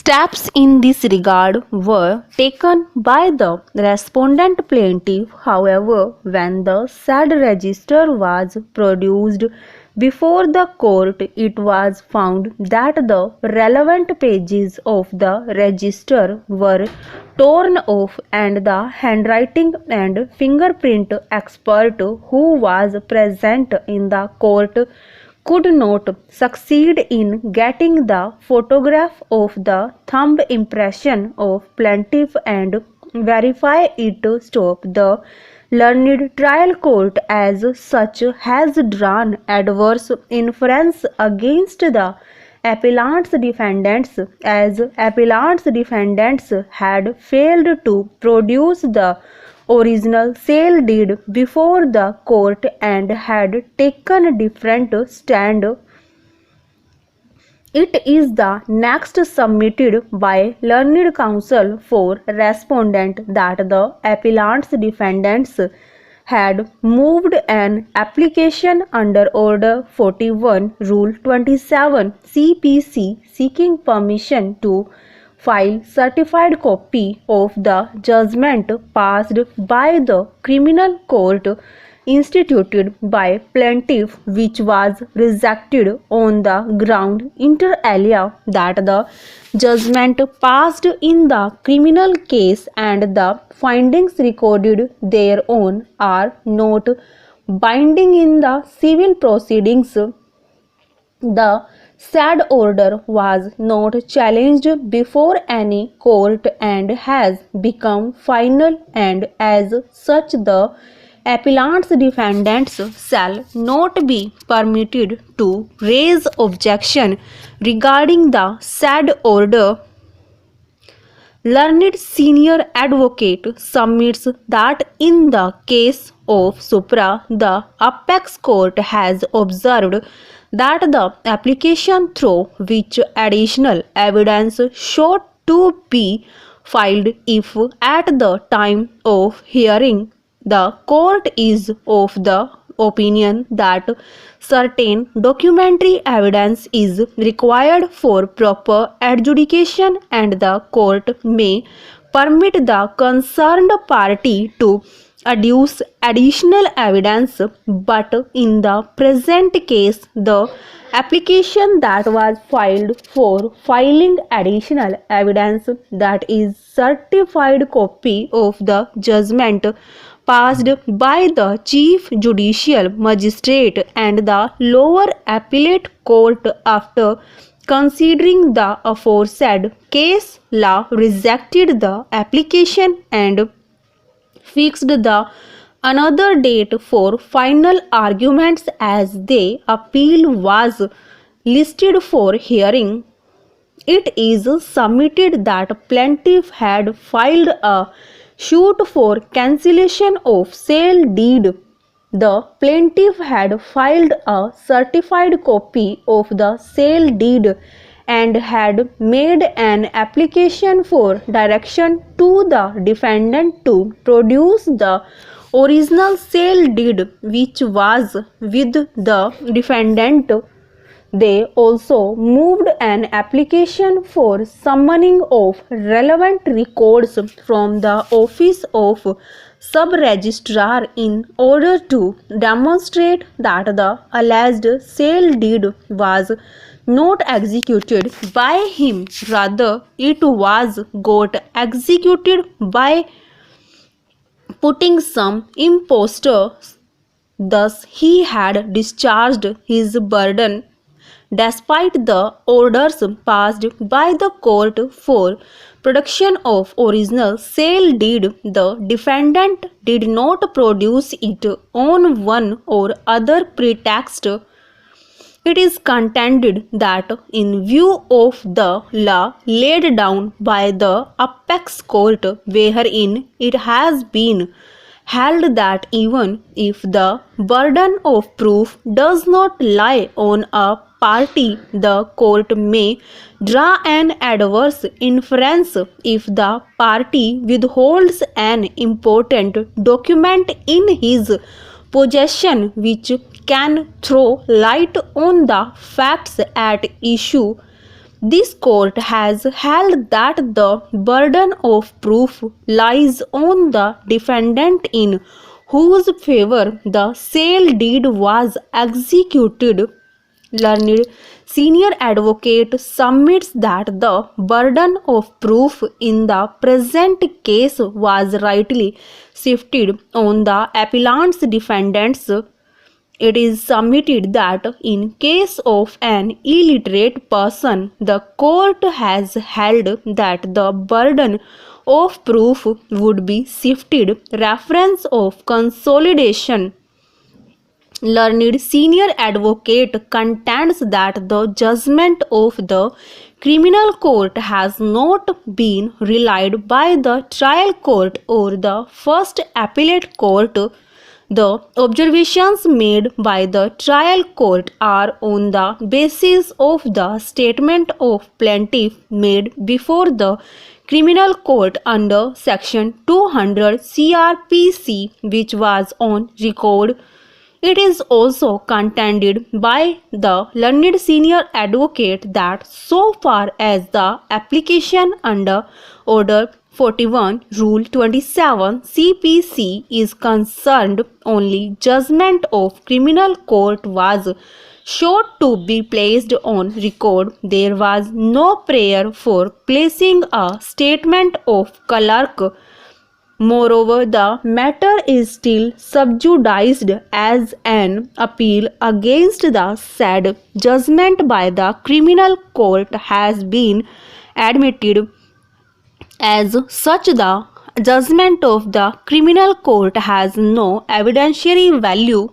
Steps in this regard were taken by the respondent plaintiff. However, when the said register was produced before the court, it was found that the relevant pages of the register were torn off, and the handwriting and fingerprint expert who was present in the court could not succeed in getting the photograph of the thumb impression of plaintiff and verify it. Stop the learned trial court as such has drawn adverse inference against the appellant's defendants, as appellant's defendants had failed to produce the original sale deed before the court and had taken a different stand. It is the next submitted by learned counsel for respondent that the appellant's defendants had moved an application under Order 41, Rule 27 CPC seeking permission to file certified copy of the judgment passed by the criminal court instituted by plaintiff, which was rejected on the ground inter alia that the judgment passed in the criminal case and the findings recorded thereon are not binding in the civil proceedings. The said order was not challenged before any court and has become final, and as such the appellant's defendants shall not be permitted to raise objection regarding the said order. Learned senior advocate submits that in the case of Supra, the apex court has observed that the application through which additional evidence sought to be filed, if at the time of hearing the court is of the opinion that certain documentary evidence is required for proper adjudication, and the court may permit the concerned party to adduce additional evidence, but in the present case the application that was filed for filing additional evidence, that is certified copy of the judgment passed by the Chief Judicial Magistrate and the lower appellate court after considering the aforesaid case law, rejected the application and fixed the another date for final arguments as the appeal was listed for hearing. It is submitted that plaintiff had filed a suit for cancellation of sale deed. The plaintiff had filed a certified copy of the sale deed and had made an application for direction to the defendant to produce the original sale deed, which was with the defendant. They also moved an application for summoning of relevant records from the office of sub-registrar in order to demonstrate that the alleged sale deed was not executed by him, rather it was got executed by putting some impostor. Thus he had discharged his burden. Despite the orders passed by the court for production of original sale deed, the defendant did not produce it on one or other pretext. It is contended that in view of the law laid down by the apex court, wherein it has been held that even if the burden of proof does not lie on a party, the court may draw an adverse inference if the party withholds an important document in his possession which can throw light on the facts at issue. This court has held that the burden of proof lies on the defendant in whose favor the sale deed was executed. Learned senior advocate submits that the burden of proof in the present case was rightly shifted on the appellant's defendants. It is submitted that in case of an illiterate person, the court has held that the burden of proof would be shifted. Reference of consolidation. Learned senior advocate contends that the judgment of the criminal court has not been relied by the trial court or the first appellate court. The observations made by the trial court are on the basis of the statement of plaintiff made before the criminal court under section 200 CRPC, which was on record. It is also contended by the learned senior advocate that so far as the application under Order 41 Rule 27 CPC is concerned, only judgment of criminal court was sought to be placed on record. There was no prayer for placing a statement of clerk. Moreover, the matter is still subjudiced as an appeal against the said judgment by the criminal court has been admitted. As such, the judgment of the criminal court has no evidentiary value.